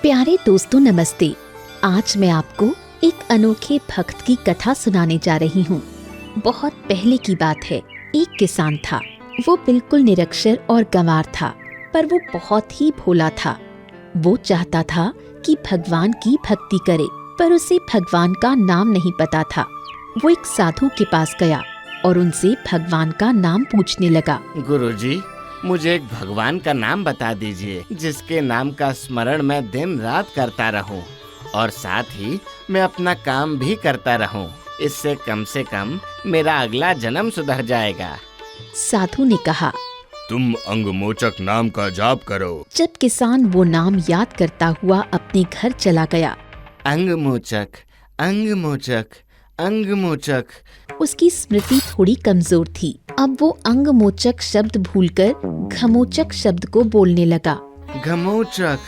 प्यारे दोस्तों नमस्ते। आज मैं आपको एक अनोखे भक्त की कथा सुनाने जा रही हूँ। बहुत पहले की बात है। एक किसान था। वो बिल्कुल निरक्षर और गंवार था, पर वो बहुत ही भोला था। वो चाहता था कि भगवान की भक्ति करे, पर उसे भगवान का नाम नहीं पता था। वो एक साधु के पास गया और उनसे भगवान का नाम पूछने लगा। गुरुजी, मुझे एक भगवान का नाम बता दीजिए जिसके नाम का स्मरण मैं दिन रात करता रहूं और साथ ही मैं अपना काम भी करता रहूं। इससे कम से कम मेरा अगला जन्म सुधर जाएगा। साधु ने कहा, तुम अंगमोचक नाम का जाप करो। जब किसान वो नाम याद करता हुआ अपने घर चला गया, अंगमोचक, अंगमोचक, अंगमोचक। उसकी स्मृति थोड़ी कमजोर थी। अब वो अंगमोचक शब्द भूलकर घमोचक शब्द को बोलने लगा। घमोचक,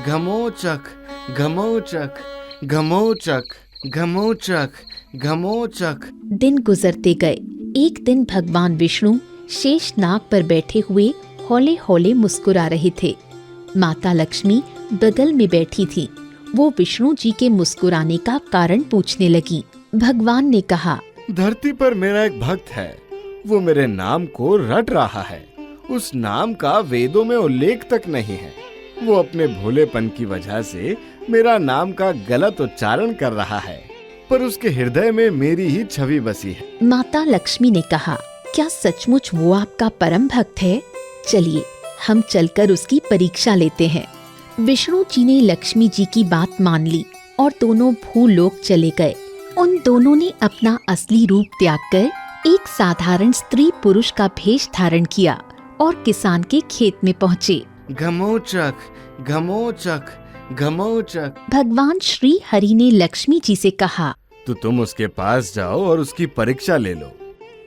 घमोचक, घमोचक, घमोचक, घमोचक, घमोचक। दिन गुजरते गए। एक दिन भगवान विष्णु शेष नाग पर बैठे हुए हौले हौले मुस्कुरा रहे थे। माता लक्ष्मी बगल में बैठी थी। वो विष्णु जी के मुस्कुराने का कारण पूछने लगी। भगवान ने कहा, धरती पर मेरा एक भक्त है, वो मेरे नाम को रट रहा है। उस नाम का वेदों में उल्लेख तक नहीं है। वो अपने भोलेपन की वजह से मेरा नाम का गलत उच्चारण कर रहा है, पर उसके हृदय में मेरी ही छवि बसी है। माता लक्ष्मी ने कहा, क्या सचमुच वो आपका परम भक्त है? चलिए हम चलकर उसकी परीक्षा लेते हैं। विष्णु जी ने लक्ष्मी जी की बात मान ली और दोनों भूलोक चले गए। उन दोनों ने अपना असली रूप त्याग कर एक साधारण स्त्री पुरुष का भेष धारण किया और किसान के खेत में पहुँचे। घमोचक, घमोचक, घमोचक। भगवान श्री हरि ने लक्ष्मी जी से कहा, तो तुम उसके पास जाओ और उसकी परीक्षा ले लो।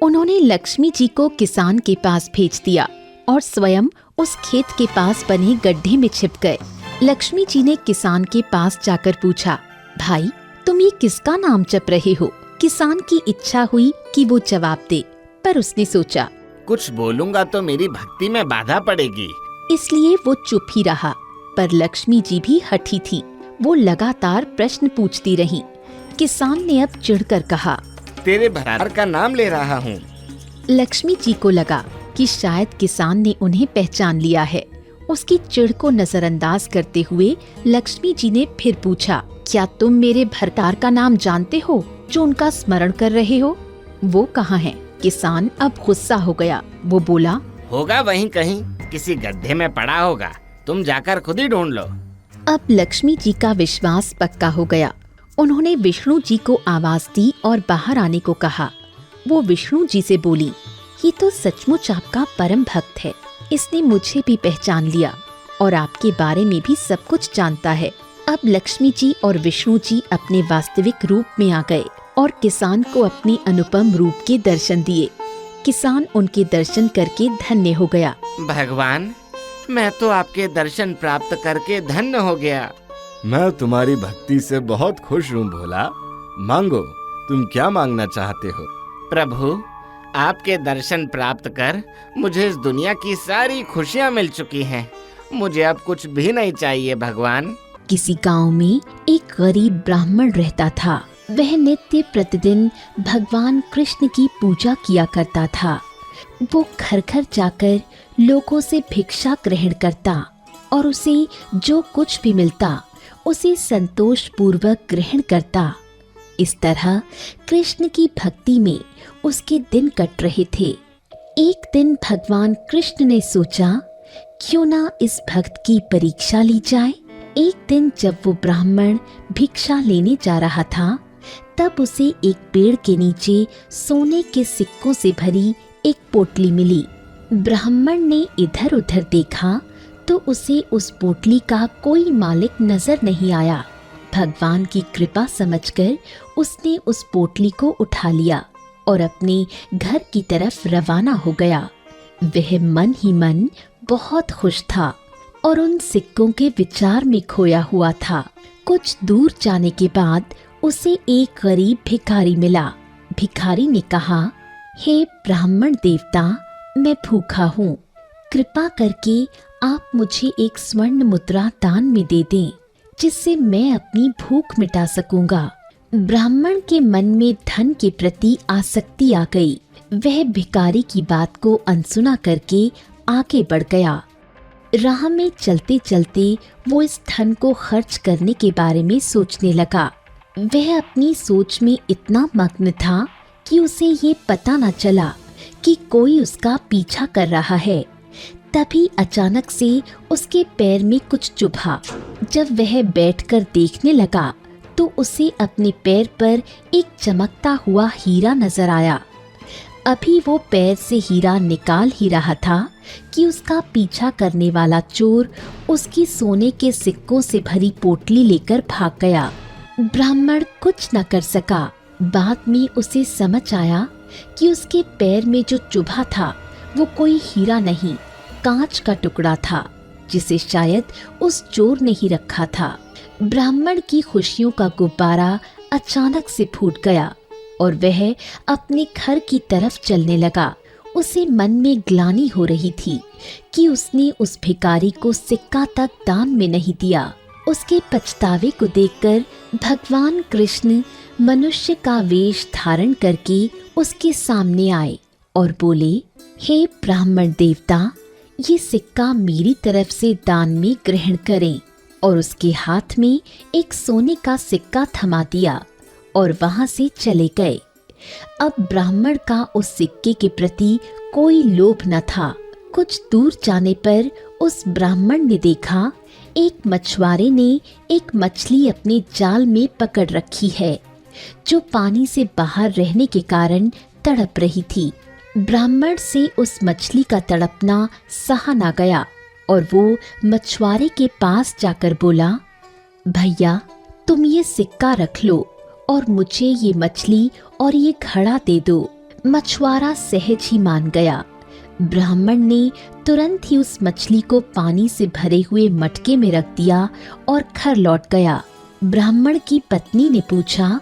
उन्होंने लक्ष्मी जी को किसान के पास भेज दिया और स्वयं उस खेत के पास बने गड्ढे में छिप गए। लक्ष्मी जी ने किसान के पास जाकर पूछा, भाई तुम ये किसका नाम जप रहे हो? किसान की इच्छा हुई कि वो जवाब दे, पर उसने सोचा, कुछ बोलूंगा तो मेरी भक्ति में बाधा पड़ेगी। इसलिए वो चुप ही रहा। पर लक्ष्मी जी भी हठी थी। वो लगातार प्रश्न पूछती रही। किसान ने अब चिढ़कर कहा, तेरे भरार का नाम ले रहा हूँ। लक्ष्मी जी को लगा कि शायद किसान ने उन्हें पहचान लिया है। उसकी चिढ़ को नजरअंदाज करते हुए लक्ष्मी जी ने फिर पूछा, क्या तुम मेरे भरतार का नाम जानते हो जो उनका स्मरण कर रहे हो? वो कहाँ है? किसान अब गुस्सा हो गया। वो बोला, होगा वहीं कहीं, किसी गड्ढे में पड़ा होगा। तुम जाकर खुद ही ढूंढ लो। अब लक्ष्मी जी का विश्वास पक्का हो गया। उन्होंने विष्णु जी को आवाज दी और बाहर आने को कहा। वो विष्णु जी से बोली, ये तो सचमुच आपका परम भक्त है। इसने मुझे भी पहचान लिया और आपके बारे में भी सब कुछ जानता है। अब लक्ष्मी जी और विष्णु जी अपने वास्तविक रूप में आ गए और किसान को अपने अनुपम रूप के दर्शन दिए। किसान उनके दर्शन करके धन्य हो गया। भगवान, मैं तो आपके दर्शन प्राप्त करके धन्य हो गया। मैं तुम्हारी भक्ति से बहुत खुश हूँ भोला। मांगो, तुम क्या मांगना चाहते हो? प्रभु, आपके दर्शन प्राप्त कर मुझे इस दुनिया की सारी खुशियाँ मिल चुकी हैं। मुझे अब कुछ भी नहीं चाहिए भगवान। किसी गांव में एक गरीब ब्राह्मण रहता था। वह नित्य प्रतिदिन भगवान कृष्ण की पूजा किया करता था। वो घर घर जाकर लोगों से भिक्षा ग्रहण करता और उसे जो कुछ भी मिलता उसे संतोष पूर्वक ग्रहण करता। इस तरह कृष्ण की भक्ति में उसके दिन कट रहे थे। एक दिन भगवान कृष्ण ने सोचा, क्यों ना इस भक्त की परीक्षा ली जाए। एक दिन जब वो ब्राह्मण भिक्षा लेने जा रहा था, तब उसे एक पेड़ के नीचे सोने के सिक्कों से भरी एक पोटली मिली। ब्राह्मण ने इधर उधर देखा तो उसे उस पोटली का कोई मालिक नजर नहीं आया। भगवान की कृपा समझकर उसने उस पोटली को उठा लिया और अपने घर की तरफ रवाना हो गया। वह मन ही मन बहुत खुश था और उन सिक्कों के विचार में खोया हुआ था। कुछ दूर जाने के बाद उसे एक गरीब भिखारी मिला। भिखारी ने कहा, हे ब्राह्मण देवता, मैं भूखा हूँ। कृपा करके आप मुझे एक स्वर्ण मुद्रा दान में दे दें। जिससे मैं अपनी भूख मिटा सकूंगा। ब्राह्मण के मन में धन के प्रति आसक्ति आ गई। वह भिखारी की बात को अनसुना करके आगे बढ़ गया। राह में चलते चलते वो इस धन को खर्च करने के बारे में सोचने लगा। वह अपनी सोच में इतना मग्न था कि उसे ये पता न चला कि कोई उसका पीछा कर रहा है। तभी अचानक से उसके पैर में कुछ चुभा। जब वह बैठकर देखने लगा तो उसे अपने पैर पर एक चमकता हुआ हीरा नजर आया। अभी वो पैर से हीरा निकाल ही रहा था कि उसका पीछा करने वाला चोर उसकी सोने के सिक्कों से भरी पोटली लेकर भाग गया। ब्राह्मण कुछ न कर सका। बाद में उसे समझ आया कि उसके पैर में जो चुभा था वो कोई हीरा नहीं, कांच का टुकड़ा था, जिसे शायद उस चोर ने ही रखा था। ब्राह्मण की खुशियों का गुब्बारा अचानक से फूट गया और वह अपने घर की तरफ चलने लगा। उसे मन में ग्लानि हो रही थी कि उसने उस भिखारी को सिक्का तक दान में नहीं दिया। उसके पछतावे को देखकर भगवान कृष्ण मनुष्य का वेश धारण करके उसके सामने आए और बोले, हे ब्राह्मण देवता, ये सिक्का मेरी तरफ से दान में ग्रहण करें। और उसके हाथ में एक सोने का सिक्का थमा दिया और वहां से चले गए। अब ब्राह्मण का उस सिक्के के प्रति कोई लोभ न था। कुछ दूर जाने पर उस ब्राह्मण ने देखा एक मछुआरे ने एक मछली अपने जाल में पकड़ रखी है, जो पानी से बाहर रहने के कारण तड़प रही थी। ब्राह्मण से उस मछली का तड़पना सहा ना गया और वो मछुआरे के पास जाकर बोला, भैया तुम ये सिक्का रख लो और मुझे ये मछली और ये घड़ा दे दो। मछुआरा सहज ही मान गया। ब्राह्मण ने तुरंत ही उस मछली को पानी से भरे हुए मटके में रख दिया और घर लौट गया। ब्राह्मण की पत्नी ने पूछा,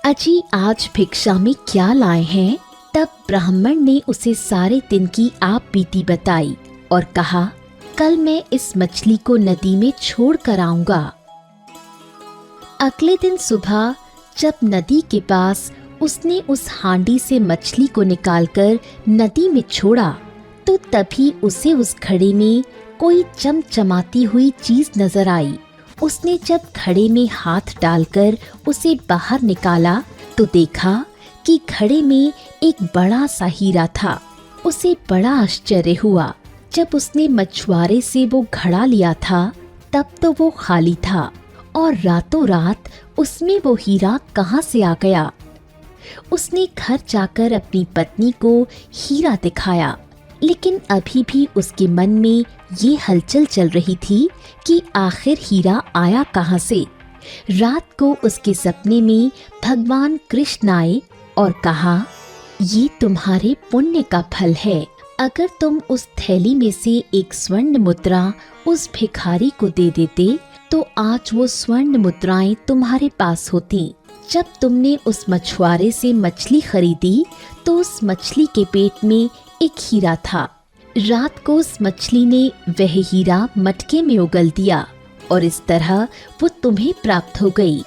अजी आज भिक्षा में क्या लाए हैं? तब ब्राह्मण ने उसे सारे दिन की आप बीती बताई और कहा, कल मैं इस मछली को नदी में छोड़ कर आऊंगा। अगले दिन सुबह जब नदी के पास उसने उस हांडी से मछली को निकालकर नदी में छोड़ा तो तभी उसे उस घड़े में कोई चमचमाती हुई चीज नजर आई। उसने जब घड़े में हाथ डालकर उसे बाहर निकाला तो देखा कि घड़े में एक बड़ा सा हीरा था। उसे बड़ा आश्चर्य हुआ। जब उसने मछुआरे से वो घड़ा लिया था तब तो वो खाली था और रातों रात उसमें वो हीरा कहाँ से आ गया। उसने घर जाकर अपनी पत्नी को हीरा दिखाया, लेकिन अभी भी उसके मन में ये हलचल चल रही थी कि आखिर हीरा आया कहाँ से। रात को उसके सपने में भगवान कृष्ण आए और कहा, ये तुम्हारे पुण्य का फल है। अगर तुम उस थैली में से एक स्वर्ण मुद्रा उस भिखारी को दे देते तो आज वो स्वर्ण मुद्राएं तुम्हारे पास होती। जब तुमने उस मछुआरे से मछली खरीदी तो उस मछली के पेट में एक हीरा था। रात को उस मछली ने वह हीरा मटके में उगल दिया और इस तरह वो तुम्हें प्राप्त हो गई।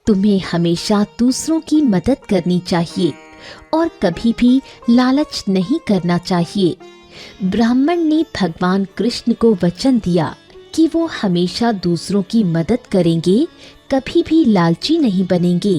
तुम्हें हमेशा दूसरों की मदद करनी चाहिए और कभी भी लालच नहीं करना चाहिए। ब्राह्मण ने भगवान कृष्ण को वचन दिया कि वो हमेशा दूसरों की मदद करेंगे, कभी भी लालची नहीं बनेंगे।